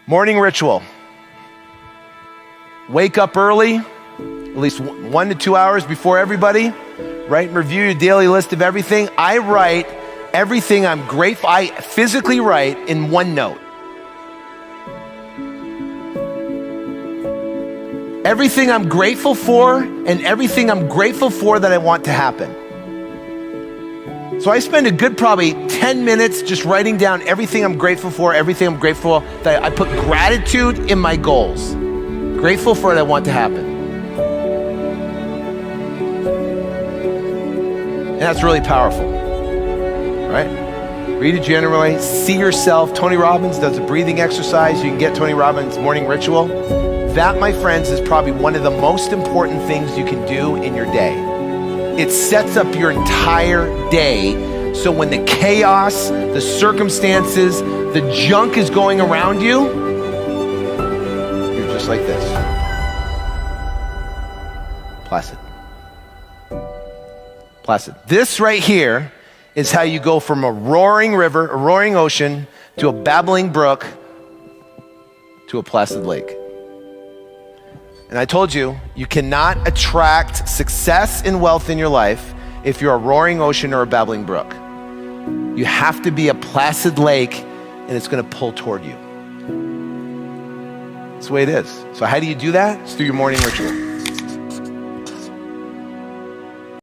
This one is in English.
Morning ritual. Wake up early, at least 1 to 2 hours before everybody. Write and review your daily list of everything. I write everything I'm grateful. I physically write in OneNote. Everything I'm grateful for and everything I'm grateful for that I want to happen. So I spend a good probably 10 minutes just writing down everything I'm grateful for, everything I'm grateful that I put gratitude in my goals. Grateful for what I want to happen. And that's really powerful, right? Read it generally, see yourself. Tony Robbins does a breathing exercise. You can get Tony Robbins' morning ritual. That, my friends, is probably one of the most important things you can do in your day. It sets up your entire day, so when the chaos, the circumstances, the junk is going around you, you're just like this. Placid. Placid. This right here is how you go from a roaring river, a roaring ocean, to a babbling brook, to a placid lake. And I told you, you cannot attract success and wealth in your life if you're a roaring ocean or a babbling brook. You have to be a placid lake, and it's gonna pull toward you. That's the way it is. So how do you do that? It's through your morning ritual.